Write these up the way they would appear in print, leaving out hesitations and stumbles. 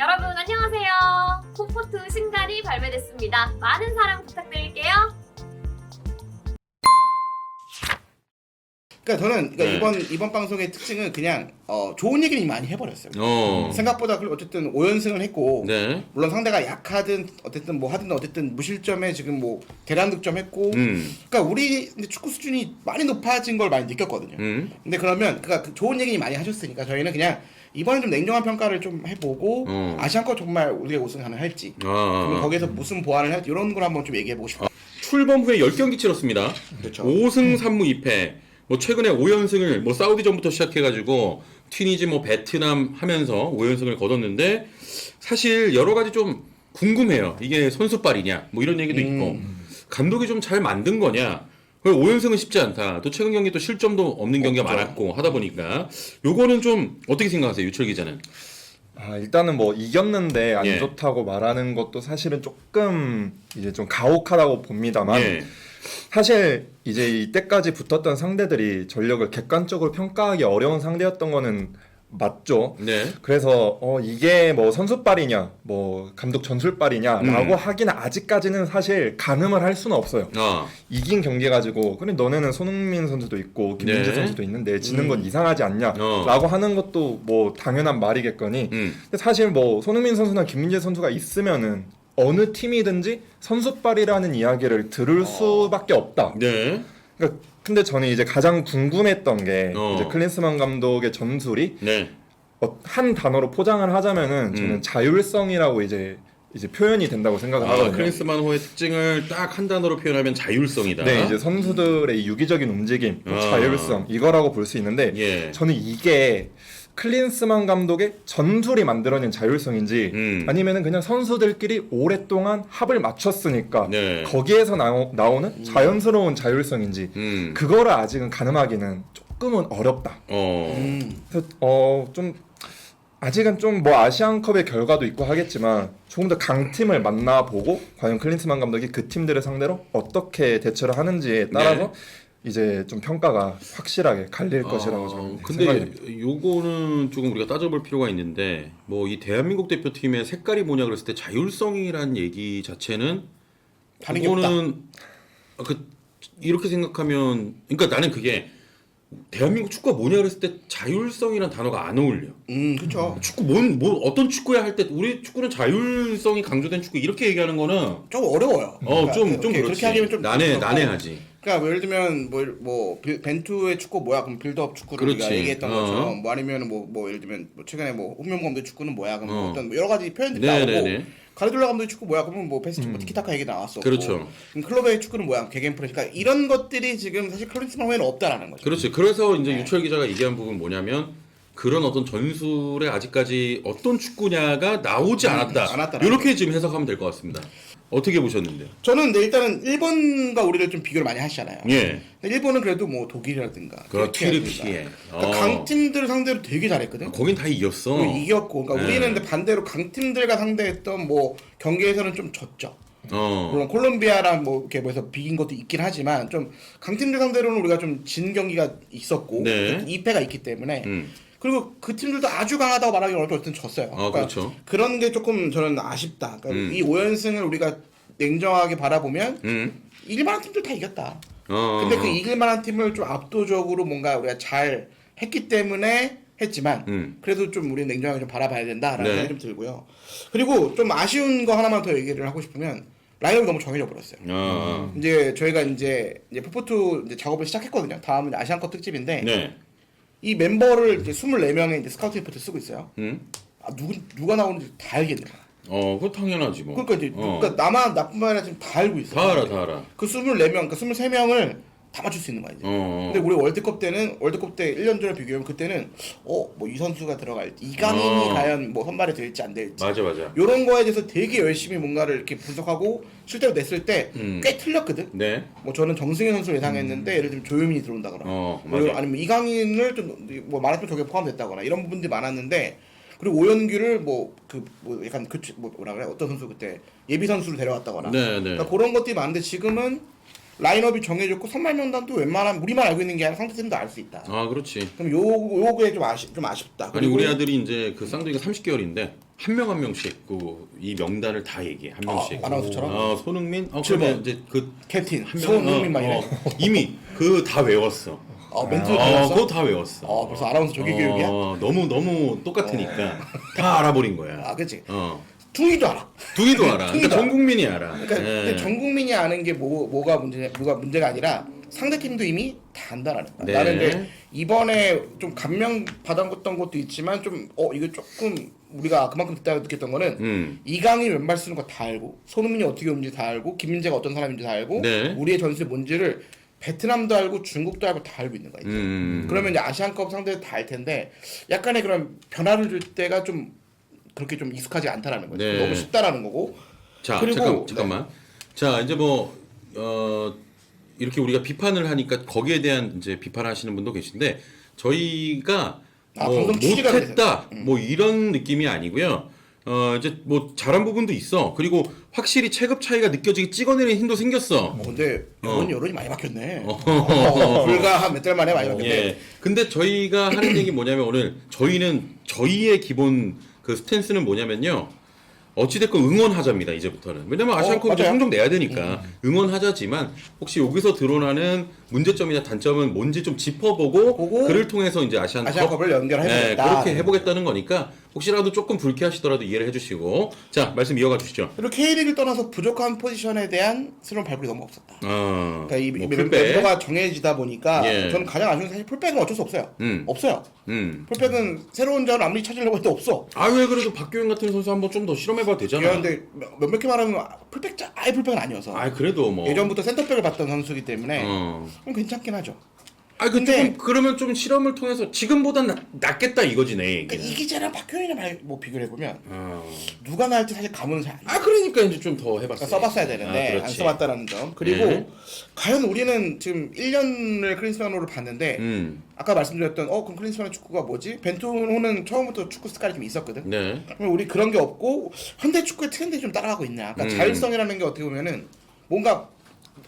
여러분 안녕하세요. 포포트 신갈이 발매됐습니다. 많은 사랑 부탁드릴게요. 그러니까 저는 이번 방송의 특징은 그냥 좋은 얘기를 많이 해버렸어요. 생각보다 그리고 어쨌든 5연승을 했고 네. 물론 상대가 약하든 어쨌든 뭐 하든 어쨌든 무실점에 지금 뭐 대량 득점했고 그러니까 우리 축구 수준이 많이 높아진 걸 많이 느꼈거든요. 근데 그러면 그러니까 좋은 얘기 많이 하셨으니까 저희는 그냥 이번에 좀 냉정한 평가를 좀 해보고 아시안컵 정말 우리가 우승 가능할지 그럼 거기에서 무슨 보완을 할지 이런 걸 한번 좀 얘기해보고 싶어요. 출범 후에 10경기 치렀습니다. 그렇죠. 5승 3무 2패. 뭐 최근에 5연승을 뭐 사우디전부터 시작해가지고 튀니지 뭐 베트남 하면서 5연승을 거뒀는데 사실 여러 가지 좀 궁금해요. 이게 선수빨이냐 뭐 이런 얘기도 있고 감독이 좀 잘 만든 거냐. 5연승은 쉽지 않다. 또 최근 경기 또 실점도 없는 경기가 많았고 하다 보니까 요거는 좀 어떻게 생각하세요, 유철 기자는? 일단은 뭐 이겼는데 안 예. 좋다고 말하는 것도 사실은 조금 이제 좀 가혹하다고 봅니다만 예. 사실 이제 이때까지 붙었던 상대들이 전력을 객관적으로 평가하기 어려운 상대였던 거는 맞죠. 네. 그래서 이게 뭐 선수빨이냐 뭐 감독 전술빨이냐라고 하기는 아직까지는 사실 가늠을 할 수는 없어요. 이긴 경기 가지고 그래 너네는 손흥민 선수도 있고 김민재 네. 선수도 있는데 지는 건 이상하지 않냐라고 하는 것도 뭐 당연한 말이겠거니. 근데 사실 뭐 손흥민 선수나 김민재 선수가 있으면은 어느 팀이든지 선수빨이라는 이야기를 들을 수밖에 없다. 네. 그러니까 근데 저는 이제 가장 궁금했던 게 이제 어. 클린스만 감독의 전술이 네. 한 단어로 포장을 하자면은 저는 자율성이라고 이제 표현이 된다고 생각을 하거든요. 클린스만호의 특징을 딱 한 단어로 표현하면 자율성이다. 네, 이제 선수들의 유기적인 움직임, 자율성 이거라고 볼 수 있는데 예. 저는 이게 클린스만 감독의 전술이 만들어낸 자율성인지 아니면은 그냥 선수들끼리 오랫동안 합을 맞췄으니까 네. 거기에서 나오는 자연스러운 자율성인지 그거를 아직은 가늠하기는 조금은 어렵다. 그래서 좀 아직은 좀 뭐 아시안컵의 결과도 있고 하겠지만 조금 더 강팀을 만나보고 과연 클린스만 감독이 그 팀들을 상대로 어떻게 대처를 하는지에 따라서 이제 좀 평가가 확실하게 갈릴 것이라고 저는 생각이 근데 됩니다. 요거는 조금 우리가 따져볼 필요가 있는데 뭐 이 대한민국 대표팀의 색깔이 뭐냐 그랬을 때 자율성이라는 얘기 자체는 다른 게 없다. 이렇게 생각하면 그러니까 나는 그게 대한민국 축구가 뭐냐 그랬을 때 자율성이란 단어가 안 어울려. 그렇죠. 축구 어떤 축구야 할 때 우리 축구는 자율성이 강조된 축구 이렇게 얘기하는 거는 좀 어려워요. 좀 그렇지. 그렇지. 그렇게 하기면 좀 난해하지. 그러니까 예를 들면 뭐 벤투의 축구 뭐야? 그럼 빌드업 축구를 우리가 그렇지. 얘기했던 것처럼 뭐 아니면 뭐 예를 들면 뭐 최근에 뭐 홍명 감독의 축구는 뭐야? 그럼 뭐 어떤 뭐 여러 가지 표현들이 나오고 가르디올라 감독의 축구 뭐야? 그러면 뭐 패스 뭐 티키타카 얘기 나왔었고 그렇죠. 그럼 클럽의 축구는 뭐야? 개개인 프레스. 그러니까 이런 것들이 지금 사실 클린스만 후에는 없다라는 거죠. 그렇지. 그래서 이제 유철 기자가 얘기한 부분 뭐냐면 그런 어떤 전술에 아직까지 어떤 축구냐가 나오지 않았다. 이렇게 지금 해석하면 될 것 같습니다. 어떻게 보셨는데요? 저는 근데 일단은 일본과 우리를 좀 비교를 많이 하시잖아요. 예. 근데 일본은 그래도 뭐 독일이라든가 튀르키예. 그러니까 강팀들 상대로 되게 잘했거든. 거긴 다 이겼어. 이겼고, 그러니까 우리는 근데 반대로 강팀들과 상대했던 뭐 경기에서는 좀 졌죠. 물론 콜롬비아랑 뭐 이렇게 뭐해서 비긴 것도 있긴 하지만 좀 강팀들 상대로는 우리가 좀 진 경기가 있었고 2패가 있기 때문에 그리고 그 팀들도 아주 강하다고 말하기 어렵고 어쨌든 졌어요. 그러니까 그렇죠. 그런 게 조금 저는 아쉽다. 그러니까 이 5연승을 우리가 냉정하게 바라보면 이길 만한 팀들 다 이겼다. 근데 그 이길 만한 팀을 좀 압도적으로 뭔가 우리가 잘 했기 때문에 했지만 그래도 좀 우리는 냉정하게 좀 바라봐야 된다라는 생각이 좀 들고요. 그리고 좀 아쉬운 거 하나만 더 얘기를 하고 싶으면 라인업이 너무 정해져 버렸어요. 이제 저희가 이제 포포트 이제 작업을 시작했거든요. 다음은 아시안컵 특집인데 이 멤버를 이제 24명의 이제 스카우트 리포트 쓰고 있어요. 누가 나오는지 다 알겠네. 그거 당연하지 뭐. 그러니까 이제 그러니까 나뿐만 아니라 지금 다 알고 있어. 다 알아. 그 24명, 그러니까 23명을 다 맞출 수 있는 거야 이제. 근데 우리 월드컵 때 1년 전에 비교하면 그때는 뭐 이 선수가 들어갈지 이강인이 과연 뭐 선발에 될지 안 될지. 맞아. 이런 거에 대해서 되게 열심히 뭔가를 이렇게 분석하고 실제로 냈을 때 꽤 틀렸거든. 네. 뭐 저는 정승현 선수를 예상했는데 예를 들면 조유민이 들어온다거나 맞아. 아니면 이강인을 좀 뭐 말하자면 저게 포함됐다거나 이런 부분들이 많았는데 그리고 오연규를 약간 뭐라 그래 어떤 선수 그때 예비 선수를 데려왔다거나 그러니까 그런 것들이 많은데 지금은 라인업이 정해졌고 선발 명단도 웬만하면 우리만 알고 있는 게 아니라 상대팀도 알 수 있다. 그렇지. 그럼 요게 좀 아쉽다. 아니 우리 아들이 이제 그 쌍둥이가 30개월인데 한 명 한 명씩 이 명단을 다 얘기해. 한 명씩. 아나운서처럼? 손흥민. 그러면 이제 그 캡틴 한 손흥민만 이래. 이미 그 다 외웠어. 멘트 배웠어? 그거 다 외웠어. 벌써 아나운서 조기 교육이야? 너무 똑같으니까 다 알아버린 거야. 그치. 둥이도 알아. 둥이도 알아. 그러니까 전 국민이 알아. 그러니까 근데 전 국민이 아는 게 뭐가 문제가 아니라 상대 팀도 이미 다 안다라는 거야. 네. 나는 근데 이번에 좀 감명 받았던 것도 있지만 좀 이거 조금 우리가 그만큼 듣다가 느꼈던 거는 이강인 왼발 쓰는 거 다 알고 손흥민이 어떻게 오는지 다 알고 김민재가 어떤 사람인지 다 알고 네. 우리의 전술이 뭔지를 베트남도 알고 중국도 알고 다 알고 있는 거야. 그러면 이제 아시안컵 상대도 다 알 텐데 약간의 그런 변화를 줄 때가 좀 그렇게 좀 익숙하지 않다라는 거죠. 네. 너무 쉽다라는 거고. 자, 그리고 잠깐만. 자, 이제 이렇게 우리가 비판을 하니까 거기에 대한 이제 비판하시는 분도 계신데 저희가 방송 취지가 못했다 뭐 이런 느낌이 아니고요. 이제 잘한 부분도 있어. 그리고 확실히 체급 차이가 느껴지게 찍어내는 힘도 생겼어. 근데 여론이 많이 바뀌었네. 불과 한 몇 달 만에 많이 바뀌었네. 예. 근데 저희가 하는 얘기 뭐냐면 오늘 저희의 기본 그 스탠스는 뭐냐면요. 어찌됐건 응원하자입니다 이제부터는. 왜냐면 아시안컵에 성적 내야 되니까 응원하자지만 혹시 여기서 드러나는 문제점이나 단점은 뭔지 좀 짚어보고 그를 통해서 이제 아시안컵을 연결해보겠다. 그렇게 해보겠다는 거니까 혹시라도 조금 불쾌하시더라도 이해를 해주시고 자 말씀 이어가 주시죠. 그리고 K리그를 떠나서 부족한 포지션에 대한 새로운 발굴이 너무 없었다. 그러니까 이 풀백. 멤버가 정해지다 보니까 예. 저는 가장 아쉬운 건 사실 풀백은 어쩔 수 없어요. 없어요. 풀백은 새로운 자를 아무리 찾으려고 해도 없어. 왜 그래도 박규영 같은 선수 한번 좀 더 실험해봐도 되잖아. 그런데 몇몇 개 말하면 아예 풀백은 아니어서. 그래도 뭐 예전부터 센터백을 봤던 선수이기 때문에 그럼 괜찮긴 하죠. 근데 그러면 좀 실험을 통해서 지금보단 낫겠다 이거지 내 얘기. 그러니까 이기재랑 박효인이랑 비교를 해보면 누가 나을지 사실 감은 잘 안. 그러니까 이제 좀 더 해봤어. 써봤어야 되는데 안 써봤다라는 점. 그리고 과연 우리는 지금 1년을 클린스만호를 봤는데 아까 말씀드렸던 그럼 클린스만호 축구가 뭐지? 벤투호는 처음부터 축구 스타일이 좀 있었거든. 네. 그럼 우리 그런 게 없고 현대 축구의 트렌드에 좀 따라가고 있냐? 그러니까 자율성이라는 게 어떻게 보면은 뭔가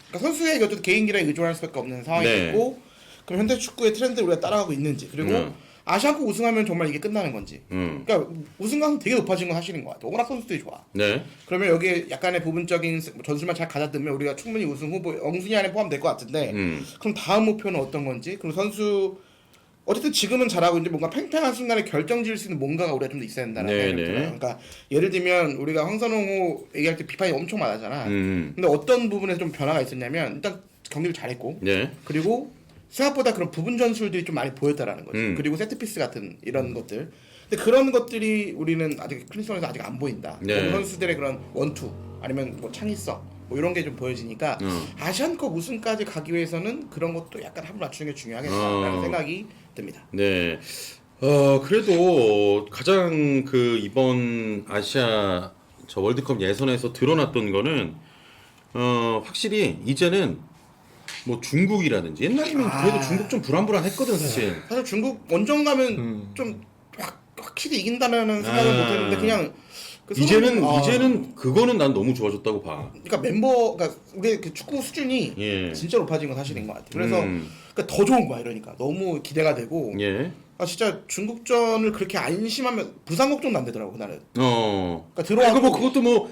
그러니까 선수의 어떤 개인기에 의존할 수밖에 없는 상황이 있고. 그럼 현대 축구의 트렌드를 우리가 따라가고 있는지 그리고 아시안컵 우승하면 정말 이게 끝나는 건지 그러니까 우승 가능성 되게 높아진 건 사실인 것 같아. 워낙 선수들이 좋아. 네. 그러면 여기에 약간의 부분적인 전술만 잘 가다듬으면 우리가 충분히 우승 후보 엉순위 안에 포함될 것 같은데 그럼 다음 목표는 어떤 건지 그럼 선수 어쨌든 지금은 잘하고 있는데 뭔가 팽팽한 순간에 결정지을 수 있는 뭔가가 우리가 좀 더 있어야 된다는 생각이 들어요. 그러니까 예를 들면 우리가 황선홍호 얘기할 때 비판이 엄청 많았잖아. 근데 어떤 부분에서 좀 변화가 있었냐면 일단 경기를 잘했고 그리고 생각보다 그런 부분 전술들이 좀 많이 보였다라는 거죠. 그리고 세트피스 같은 이런 것들. 근데 그런 것들이 우리는 아직 클린스만에서 아직 안 보인다. 선수들의 그런 원투 아니면 뭐 창의성 뭐 이런 게 좀 보여지니까 아시안컵 우승까지 가기 위해서는 그런 것도 약간 합을 맞추는 게 중요하겠다라는 생각이 듭니다. 네. 그래도 가장 이번 아시아 월드컵 예선에서 드러났던 거는 확실히 이제는 뭐 중국이라든지 옛날에는 그래도 중국 좀 불안불안했거든 사실. 사실 중국 원정 가면 좀 확실히 이긴다는 생각은 못했는데 그냥 이제는 그거는 난 너무 좋아졌다고 봐. 그러니까 그러니까 우리 그 축구 수준이 진짜 높아진 건 사실인 것 같아. 그래서 그러니까 더 좋은 거야 이러니까 너무 기대가 되고. 진짜 중국전을 그렇게 안심하면 부상 걱정도 안 되더라고 그날은. 그러니까 들어와도 그것도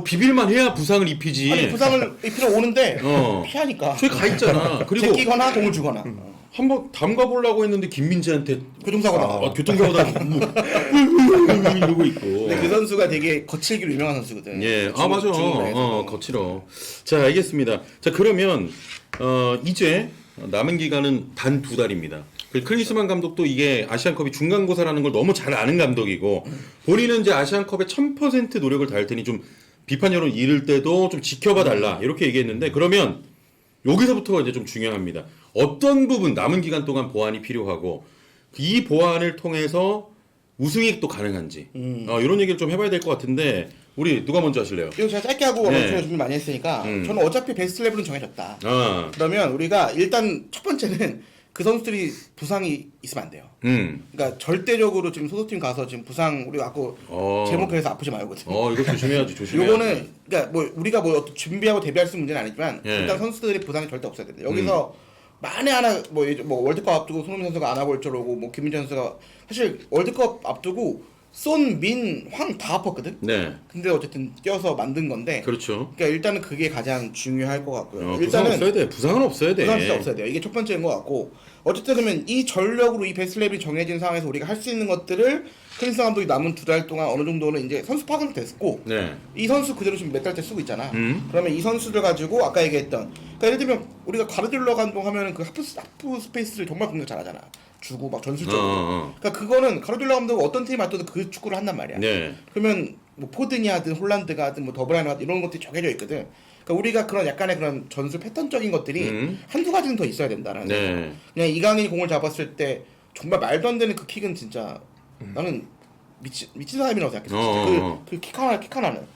비빌만 해야 부상을 입히지. 아니 부상을 입히러 오는데 피하니까. 저기 가 있잖아. 그리고 제끼거나 공을 주거나. 한번 담가 보려고 했는데 김민재한테 교통사고 나고. 교통사고 나고 이러고 있고. 근데 그 선수가 되게 거칠기로 유명한 선수거든. 맞아. 거칠어. 자 알겠습니다. 자 그러면 이제 남은 기간은 단 2달입니다. 클린스만 감독도 이게 아시안컵이 중간고사라는 걸 너무 잘 아는 감독이고 본인은 이제 아시안컵에 1000% 노력을 다할 테니 좀 비판 여론 이를 때도 좀 지켜봐 달라 이렇게 얘기했는데 그러면 여기서부터가 이제 좀 중요합니다. 어떤 부분 남은 기간 동안 보완이 필요하고 이 보완을 통해서 우승이 또 가능한지 이런 얘기를 좀 해봐야 될 것 같은데 우리 누가 먼저 하실래요? 이거 제가 짧게 하고 준비 많이 했으니까 저는 어차피 베스트 11은 정해졌다. 그러면 우리가 일단 첫 번째는 그 선수들이 부상이 있으면 안 돼요. 그러니까 절대적으로 지금 소속팀 가서 지금 부상 우리가 아까 제목에서 아프지 말거든요. 이거 조심해야지. 요거는 그러니까 뭐 우리가 뭐 준비하고 대비할 수 있는 문제는 아니지만 일단 선수들의 부상이 절대 없어야 된다. 여기서 만에 하나 뭐 월드컵 앞두고 손흥민 선수가 안 와볼 줄 알고 뭐 김민재 선수가 사실 월드컵 앞두고 쏜, 민, 황 다 아팠거든. 네. 근데 어쨌든 뛰어서 만든 건데. 그렇죠. 그러니까 일단은 그게 가장 중요할 것 같고요. 부상은 일단은 없어야 돼. 부상은 없어야 돼. 부상 진짜 없어야 돼요. 이게 첫 번째인 것 같고 어쨌든 그러면 이 전력으로 이 베스트 레벨이 정해진 상황에서 우리가 할 수 있는 것들을 클린스 감독이 남은 2달 동안 어느 정도는 이제 선수 파악은 됐고 네. 이 선수 그대로 지금 몇 달째 쓰고 있잖아. 그러면 이 선수들 가지고 아까 얘기했던 그러니까 예를 들면 우리가 가르딜러 감독 하면은 그 하프 스페이스를 정말 공격 잘하잖아. 주고 막 전술적으로. 그러니까 그거는 가르딜러 감독 어떤 팀이 맡아도 그 축구를 한단 말이야. 네. 그러면 뭐 포든이 하든 홀란드가 하든 뭐 더블라인 하든 이런 것들이 정해져 있거든. 그러니까 우리가 그런 약간의 그런 전술 패턴적인 것들이 한두 가지는 더 있어야 된다는 네. 생각. 그냥 이강인이 공을 잡았을 때 정말 말도 안 되는 그 킥은 진짜 나는 미친 사람이라고 생각했어. 진짜 그 킥 하나는.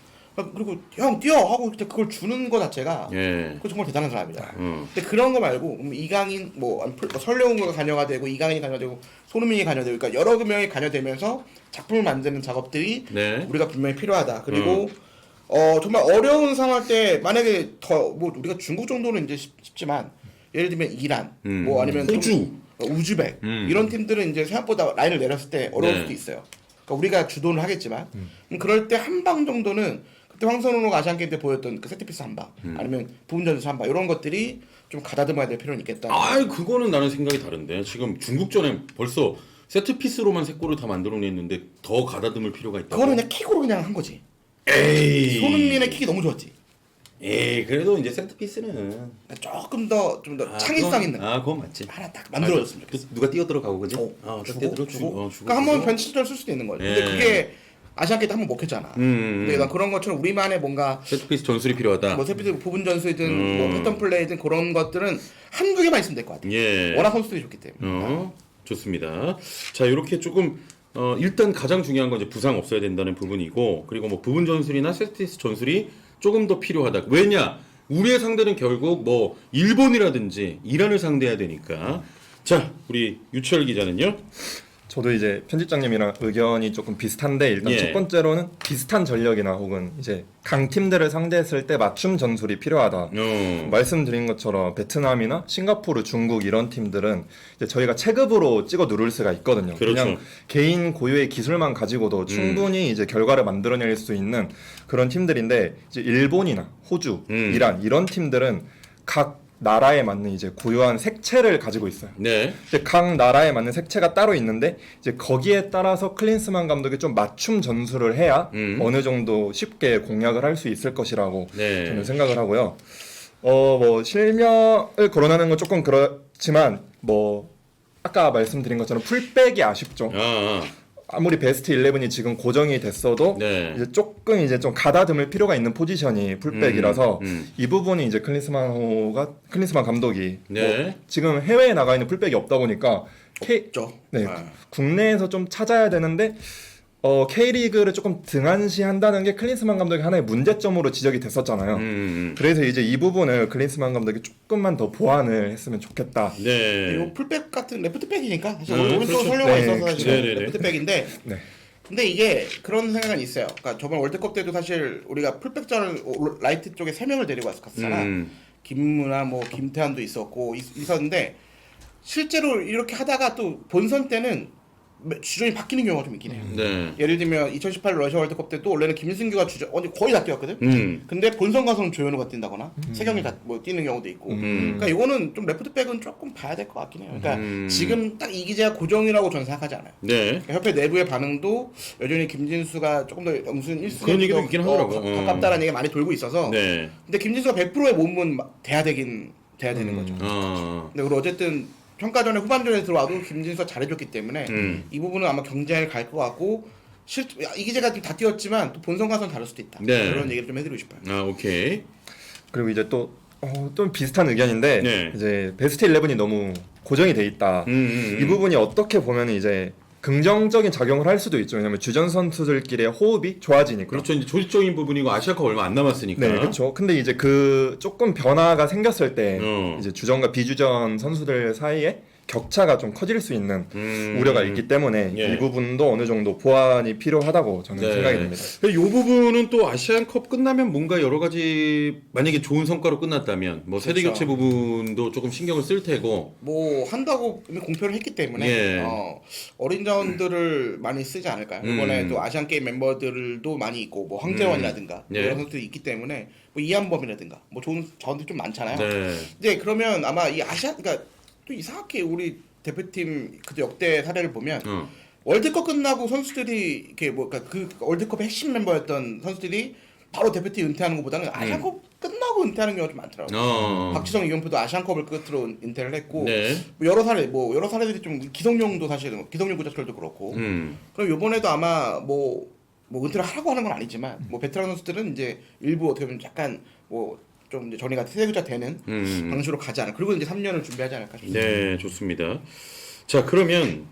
그리고 형 뛰어 하고 그걸 주는 거 자체가 예. 그거 정말 대단한 사람이다. 근데 그런 거 말고 이강인 뭐 설레웅가 관여가 되고 이강인이 관여되고 손흥민이 관여되고 그러니까 여러 명이 관여되면서 작품을 만드는 작업들이 네. 우리가 분명히 필요하다. 그리고 정말 어려운 상황 때 만약에 더 뭐 우리가 중국 정도는 이제 쉽지만 예를 들면 이란 뭐 아니면 호주, 우즈벡 이런 팀들은 이제 생각보다 라인을 내렸을 때 어려울 네. 수도 있어요. 그러니까 우리가 주도는 하겠지만 그럴 때 한 방 정도는 그때 황선우가 아시안 게임 때 보였던 그 세트피스 한 방 아니면 부분 전술 한 방 이런 것들이 좀 가다듬어야 될 필요는 있겠다. 아, 그거는 나는 생각이 다른데 지금 중국전에 벌써 세트 피스로만 3골을 다 만들어냈는데 더 가다듬을 필요가 있다. 그거는 그냥 킥으로 그냥 한 거지. 에이. 손흥민의 킥이 너무 좋았지. 에이, 그래도 이제 세트 피스는 조금 더 좀 더 창의성 있는 그건 맞지. 하나 딱 만들어줬으면 좋겠어. 누가 뛰어들어가고 그지? 주고, 뛰어들어 주고. 그러니까 한번 변칙적으로 쓸 수도 있는 거지. 근데 예. 그게 아시안 게임 때 한번 먹혔잖아. 근데 난 그런 것처럼 우리만의 뭔가 세트 피스 전술이 필요하다. 뭐 세피드 부분 전술이든 뭐 패턴 플레이든 그런 것들은 한두 개만 있으면 될 것 같아. 예. 워낙 선수들이 좋기 때문에. 좋습니다. 자, 이렇게 조금 일단 가장 중요한 건 이제 부상 없어야 된다는 부분이고, 그리고 뭐 부분 전술이나 세트 피스 전술이 조금 더 필요하다. 왜냐? 우리의 상대는 결국 뭐 일본이라든지 이란을 상대해야 되니까. 자, 우리 유철 기자는요? 저도 이제 편집장님이랑 의견이 조금 비슷한데 일단 예. 첫 번째로는 비슷한 전력이나 혹은 이제 강팀들을 상대했을 때 맞춤 전술이 필요하다. 말씀드린 것처럼 베트남이나 싱가포르, 중국 이런 팀들은 이제 저희가 체급으로 찍어 누를 수가 있거든요. 그렇죠. 그냥 개인 고유의 기술만 가지고도 충분히 이제 결과를 만들어낼 수 있는 그런 팀들인데 이제 일본이나 호주, 이란 이런 팀들은 각 나라에 맞는 이제 고유한 색채를 가지고 있어요. 네. 이제 각 나라에 맞는 색채가 따로 있는데 이제 거기에 따라서 클린스만 감독이 좀 맞춤 전술을 해야 어느 정도 쉽게 공략을 할 수 있을 것이라고 네. 저는 생각을 하고요. 뭐 실명을 거론하는 건 조금 그렇지만 뭐 아까 말씀드린 것처럼 풀백이 아쉽죠. 아무리 베스트 11이 지금 고정이 됐어도 네. 이제 조금 이제 좀 가다듬을 필요가 있는 포지션이 풀백이라서 이 부분이 이제 클린스만 감독이 네. 뭐 지금 해외에 나가 있는 풀백이 없다 보니까 없죠. 네, 국내에서 좀 찾아야 되는데 K리그를 조금 등한시한다는 게 클린스만 감독의 하나의 문제점으로 지적이 됐었잖아요. 그래서 이제 이 부분을 클린스만 감독이 조금만 더 보완을 했으면 좋겠다. 네. 그리고 풀백 같은 레프트백이니까 사실 오른쪽 그렇죠. 설레가 네, 있어서 사실 네네네. 레프트백인데 네. 근데 이게 그런 생각은 있어요. 그러니까 저번 월드컵 때도 사실 우리가 풀백전을 라이트 쪽에 3명을 데리고 왔었잖아. 김문아 뭐 김태환도 있었는데 실제로 이렇게 하다가 또 본선 때는 주전이 바뀌는 경우가 좀 있긴 해요. 네. 예를 들면 2018 러시아 월드컵 때도 원래는 김승규가 주전 거의 다 뛰었거든. 근데 본선 가서는 조현우가 뛴다거나 세경이 다 뭐 뛰는 경우도 있고. 그러니까 이거는 좀 레프트백은 조금 봐야 될 것 같긴 해요. 그러니까 지금 딱 이기재가 고정이라고 저는 생각하지 않아요. 네. 그러니까 협회 내부의 반응도 여전히 김진수가 조금 더 무슨 1순위 그런 얘기도 있긴 하더라고. 가깝다라는 얘기가 많이 돌고 있어서. 네. 근데 김진수가 100%의 몸은 돼야 되는 거죠. 근데 그리고 어쨌든 평가전에 후반전에 들어와도 김진수가 잘해줬기 때문에 이 부분은 아마 경쟁을 갈 것 같고 이기재가 다 뛰었지만 또 본선 가서는 다를 수도 있다. 네. 그런 얘기를 좀 해드리고 싶어요. 오케이. 그리고 이제 또 비슷한 의견인데 네. 이제 베스트 11이 너무 고정이 돼 있다. 이 부분이 어떻게 보면 이제 긍정적인 작용을 할 수도 있죠. 왜냐면 주전 선수들끼리의 호흡이 좋아지니까. 그렇죠. 이제 조직적인 부분이고 아시아컵 얼마 안 남았으니까. 네, 그렇죠. 근데 이제 그 조금 변화가 생겼을 때 어. 이제 주전과 비주전 선수들 사이에 격차가 좀 커질 수 있는 우려가 있기 때문에 예. 이 부분도 어느 정도 보완이 필요하다고 저는 네. 생각이 듭니다. 이 부분은 또 아시안컵 끝나면 뭔가 여러 가지 만약에 좋은 성과로 끝났다면 뭐 세대 그렇죠. 교체 부분도 조금 신경을 쓸 테고 뭐 한다고 이미 공표를 했기 때문에 예. 어린 자원들을 많이 쓰지 않을까요? 이번에 또 아시안 게임 멤버들도 많이 있고 뭐 황재원이라든가 예. 이런 선수들이 있기 때문에 뭐 이한범이라든가 뭐 좋은 자원들이 좀 많잖아요. 네. 근데 그러면 아마 이 아시안 그러니까 또 이상하게 우리 대표팀 그때 역대 사례를 보면 월드컵 끝나고 선수들이 이렇게 뭐 그러니까 그 월드컵의 핵심 멤버였던 선수들이 바로 대표팀 은퇴하는 것보다는 아시안컵 끝나고 은퇴하는 경우가 좀 많더라고요. 박지성, 이경표도 아시안컵을 끝으로 은퇴를 했고 네. 뭐 여러 사례들이 좀 기성용도 사실은 기성용 구자철도 그렇고 그럼 이번에도 아마 뭐 은퇴를 하라고 하는 건 아니지만 뭐 베테랑 선수들은 이제 일부 어떻게 보면 약간 뭐 좀 이제 전이가 세대교차 되는 방식으로 가지 않을까. 그리고 이제 3년을 준비하지 않을까 싶습니다. 네, 좋습니다. 자, 그러면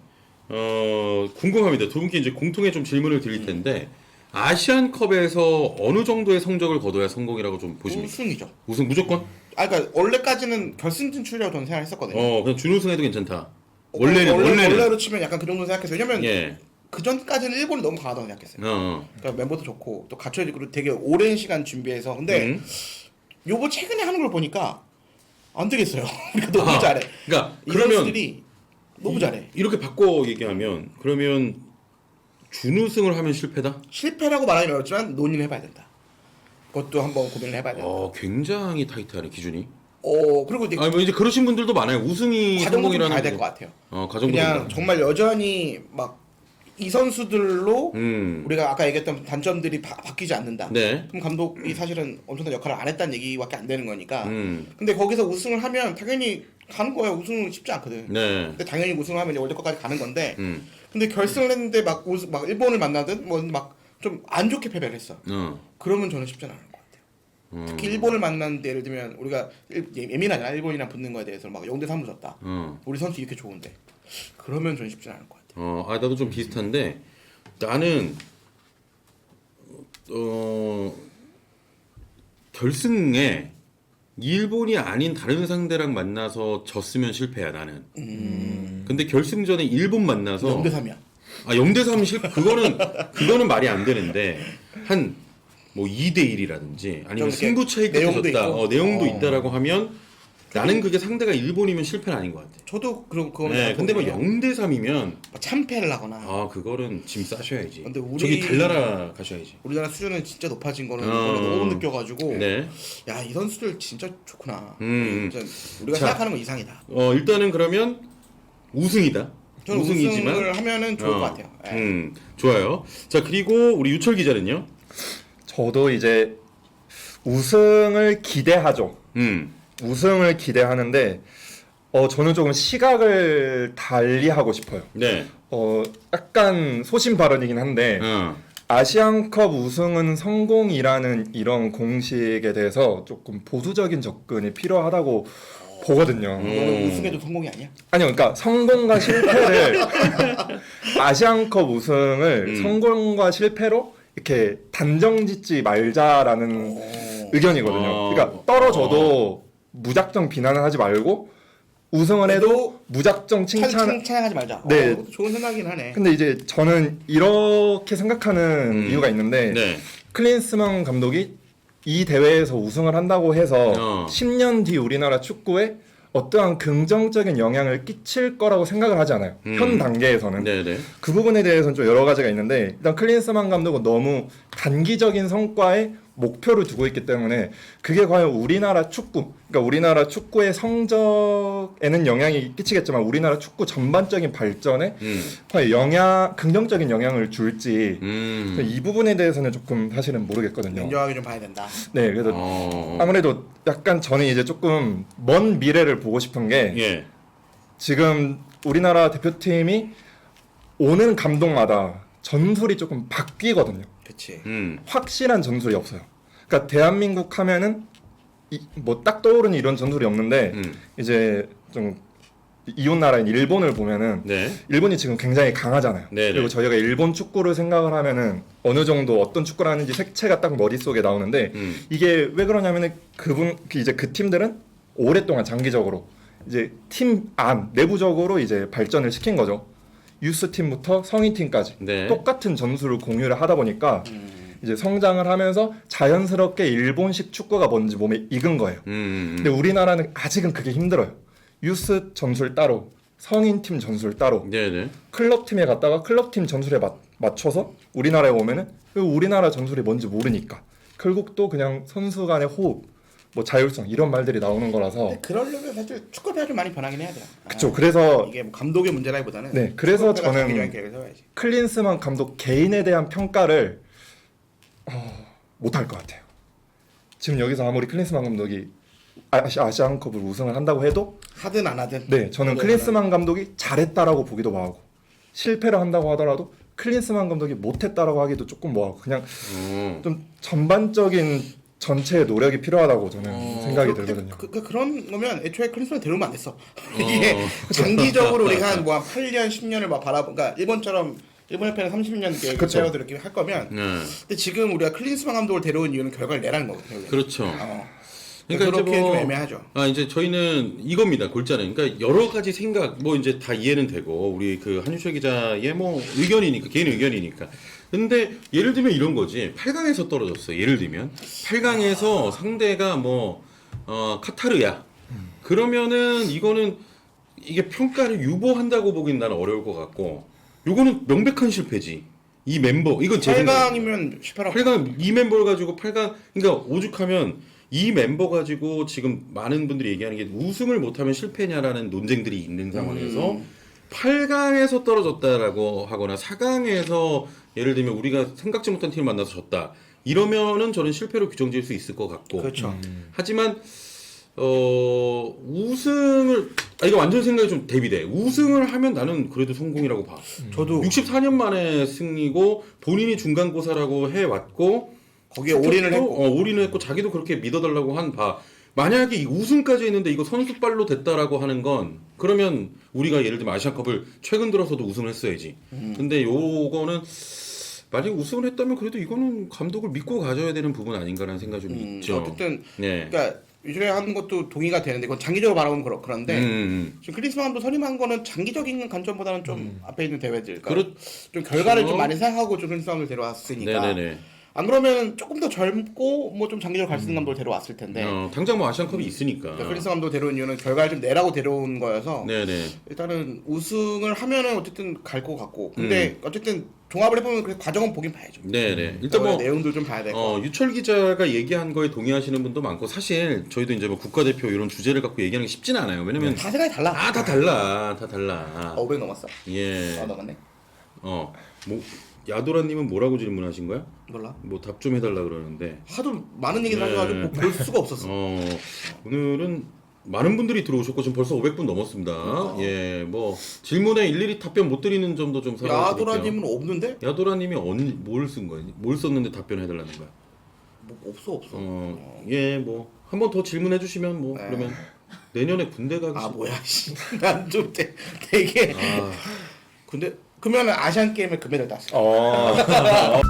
궁금합니다. 두 분께 이제 공통의 좀 질문을 드릴 텐데 아시안컵에서 어느 정도의 성적을 거둬야 성공이라고 좀 보십니까? 우승이죠. 우승 무조건? 그러니까 원래까지는 결승 진출이라고 저는 생각했었거든요. 그냥 준우승해도 괜찮다. 원래는 원래로 치면 약간 그 정도 생각했어요. 왜냐면 예. 그 전까지는 일본이 너무 강하다고 생각했어요. 그러니까 멤버도 좋고 또 갖춰야 되고 되게 오랜 시간 준비해서 근데 요거 최근에 하는 걸 보니까 안 되겠어요. 우리가 너무 잘해. 그러니까 이 그러면 선수들이 너무 잘해. 이렇게 바꿔 얘기하면 그러면 준우승을 하면 실패다? 실패라고 말하기 어렵지만 논의를 해봐야 된다. 그것도 한번 고민을 해봐야 된다. 굉장히 타이트하네 기준이. 그리고 이제 뭐 이제 그러신 분들도 많아요. 우승이 과정도 좀 성공이라는 봐야 될 것 같아요. 과정도 그냥 좀 정말 여전히 막 이 선수들로 우리가 아까 얘기했던 단점들이 바뀌지 않는다. 네. 그럼 감독이 사실은 엄청난 역할을 안 했다는 얘기밖에 안 되는 거니까. 근데 거기서 우승을 하면 당연히 가는 거야. 우승은 쉽지 않거든. 네. 근데 당연히 우승을 하면 이제 월드컵까지 가는 건데. 근데 결승을 했는데 막 일본을 만나든 뭐 막 좀 안 좋게 패배를 했어. 그러면 저는 쉽지 않을 것 같아요. 특히 일본을 만났는데 예를 들면 우리가 예민하잖아. 일본이랑 붙는 거에 대해서 막 0대 3으로 졌다. 우리 선수 이렇게 좋은데. 그러면 저는 쉽지 않을 것 같아요. 나도 좀 비슷한데 나는 결승에 일본이 아닌 다른 상대랑 만나서 졌으면 실패야 나는. 근데 결승전에 일본 만나서 0대 3이야. 0대 3이 그거는 말이 안 되는데 한 뭐 2대 1이라든지 아니면 승부차이 끝에 내용도 졌다. 있고. 내용도 있다라고 하면 나는 그게 상대가 일본이면 실패는 아닌 것 같아. 저도 그거는 네, 근데 뭐 0대 3이면 참패를 하거나. 그거는 짐 싸셔야지. 근데 저기 달나라 가셔야지. 우리나라 수준은 진짜 높아진 거는 이번에 너무 느껴가지고 네. 야 이 선수들 진짜 좋구나. 진짜 우리가 자, 생각하는 건 이상이다. 일단은 그러면 우승이다. 저는 우승이지만 우승을 하면은 좋을 것 같아요. 네. 좋아요. 자 그리고 우리 유철 기자는요. 저도 이제 우승을 기대하죠. 우승을 기대하는데 저는 조금 시각을 달리하고 싶어요. 네. 약간 소신 발언이긴 한데 아시안컵 우승은 성공이라는 이런 공식에 대해서 조금 보수적인 접근이 필요하다고 보거든요. 우승해도 성공이 아니야? 아니요, 그러니까 성공과 실패를 아시안컵 우승을 성공과 실패로 이렇게 단정짓지 말자라는 의견이거든요. 그러니까 떨어져도 무작정 비난을 하지 말고 우승을 해도 무작정 찬양하지 말자. 네. 좋은 생각이긴 하네. 근데 이제 저는 이렇게 생각하는 이유가 있는데 네. 클린스만 감독이 이 대회에서 우승을 한다고 해서 10년 뒤 우리나라 축구에 어떠한 긍정적인 영향을 끼칠 거라고 생각을 하지 않아요. 현 단계에서는. 네네. 그 부분에 대해서는 좀 여러 가지가 있는데 일단 클린스만 감독은 너무 단기적인 성과에 목표를 두고 있기 때문에 그게 과연 우리나라 축구, 그러니까 우리나라 축구의 성적에는 영향이 끼치겠지만 우리나라 축구 전반적인 발전에 과연 긍정적인 영향을 줄지 이 부분에 대해서는 조금 사실은 모르겠거든요. 인정하게 좀 봐야 된다. 네, 그래서 아무래도 약간 저는 이제 조금 먼 미래를 보고 싶은 게 지금 우리나라 대표팀이 오는 감독마다 전술이 조금 바뀌거든요. 그렇지. 확실한 전술이 없어요. 그러니까 대한민국 하면은 뭐 딱 떠오르는 이런 전술이 없는데 이제 좀 이웃 나라인 일본을 보면은 일본이 지금 굉장히 강하잖아요. 그리고 저희가 일본 축구를 생각을 하면은 어느 정도 어떤 축구를 하는지 색채가 딱 머릿속에 나오는데 이게 왜 그러냐면은 이제 그 팀들은 오랫동안 장기적으로 이제 팀 안 내부적으로 이제 발전을 시킨 거죠. 유스 팀부터 성인 팀까지 네. 똑같은 전술을 공유를 하다 보니까 이제 성장을 하면서 자연스럽게 일본식 축구가 뭔지 몸에 익은 거예요. 근데 우리나라는 아직은 그게 힘들어요. 유스 전술 따로, 성인 팀 전술 따로, 네네. 클럽 팀에 갔다가 클럽 팀 전술에 맞춰서 우리나라에 오면은 그 우리나라 전술이 뭔지 모르니까 결국 또 그냥 선수 간의 호흡, 뭐 자율성 이런 말들이 나오는 거라서. 근데 그러려면 사실 축구협회가 좀 많이 변하긴 해야 돼요. 그쵸. 그래서 이게 뭐 감독의 문제라기보다는 네, 그래서 저는 계획을 세워야지. 클린스만 감독 개인에 대한 평가를 못할 것 같아요. 지금 여기서 아무리 클린스만 감독이 아시안컵을 우승을 한다고 해도 하든 안 하든. 네, 저는 클린스만 감독이 잘했다라고 보기도 뭐하고 실패를 한다고 하더라도 클린스만 감독이 못했다라고 하기도 조금 뭐하고 그냥 좀 전반적인 전체의 노력이 필요하다고 저는 생각이 들거든요. 그런 거면 애초에 클린스만 데려오면 안 됐어. 이게 장기적으로 우리가 한 8년, 10년을 막 그러니까 일본 협회는 30년 계획 그쵸. 세워도 이렇게 할 거면 근데 지금 우리가 클린스만 감독을 데려온 이유는 결과를 내라는 거거든요. 그렇죠. 그러니까 이제 그렇게 좀 애매하죠. 이제 저희는 이겁니다. 골자는. 그러니까 여러 가지 생각, 뭐 이제 다 이해는 되고, 우리 그 한유철 기자의 뭐 의견이니까, 개인 의견이니까. 근데 예를 들면 이런 거지. 8강에서 떨어졌어. 예를 들면. 8강에서 상대가 뭐, 카타르야. 그러면은 이거는 이게 평가를 유보한다고 보기는 나는 어려울 것 같고, 요거는 명백한 실패지. 이 멤버, 이건 제 생각. 8강이면 18강. 8강 이 멤버를 가지고 8강 그러니까 오죽하면 이 멤버 가지고 지금 많은 분들이 얘기하는 게 우승을 못하면 실패냐라는 논쟁들이 있는 상황에서 8강에서 떨어졌다라고 하거나 4강에서 예를 들면 우리가 생각지 못한 팀을 만나서 졌다 이러면은 저는 실패로 규정지을 수 있을 것 같고 그렇죠. 하지만 우승을 이거 완전 생각이 좀 대비돼. 우승을 하면 나는 그래도 성공이라고 봐. 저도 64년 만에 승리고 본인이 중간고사라고 해왔고 거기에 올인을 했고 올인을 했고 자기도 그렇게 믿어달라고 한 바. 만약에 이 우승까지 했는데 이거 선수발로 됐다라고 하는 건 그러면 우리가 예를 들면 아시안컵을 최근 들어서도 우승을 했어야지. 근데 요거는 만약 우승을 했다면 그래도 이거는 감독을 믿고 가져야 되는 부분 아닌가라는 생각이 좀 있죠. 어쨌든 네. 그러니까 유출에 하는 것도 동의가 되는데 그건 장기적으로 바라보면 그런데 지금 클린스만 감독 선임한 거는 장기적인 관점보다는 좀 앞에 있는 대회들 그러니까 좀 결과를 좀 많이 생각하고 좀 클린스만을 데려왔으니까 네네네. 안 그러면 조금 더 젊고 뭐 좀 장기적으로 갈 수 있는 감독을 데려왔을 텐데 당장 뭐 아시안컵이 있으니까. 클린스 감독 데려온 이유는 결과를 좀 내라고 데려온 거여서 네네. 일단은 우승을 하면은 어쨌든 갈 것 같고 근데 어쨌든 종합을 해보면 그 과정은 보긴 봐야죠. 네네. 일단 뭐 내용들 좀 봐야 되고 유철 기자가 얘기한 거에 동의하시는 분도 많고 사실 저희도 이제 뭐 국가대표 이런 주제를 갖고 얘기하는 게 쉽지는 않아요. 왜냐면 다 생각이 달라. 다 달라. 500 넘었어. 예. 넘었네. 뭐 야도라님은 뭐라고 질문하신 거야? 몰라. 뭐 답 좀 해달라 그러는데. 하도 많은 얘기를 하셔가지고 뭐볼 수가 없었어. 오늘은 많은 분들이 들어오셨고 지금 벌써 500분 넘었습니다. 예, 뭐 질문에 일일이 답변 못 드리는 점도 좀 사과드릴게요. 야도라님은 없는데? 야도라님이 뭘 쓴 거야? 뭘 썼는데 답변해달라는 거야? 뭐 없어. 예, 뭐 한 번 더 질문해 주시면 뭐 그러면 내년에 군대 가기 뭐야, 씨. 난 좀 되게. 근데 그러면 아시안 게임에 금메달 땄어.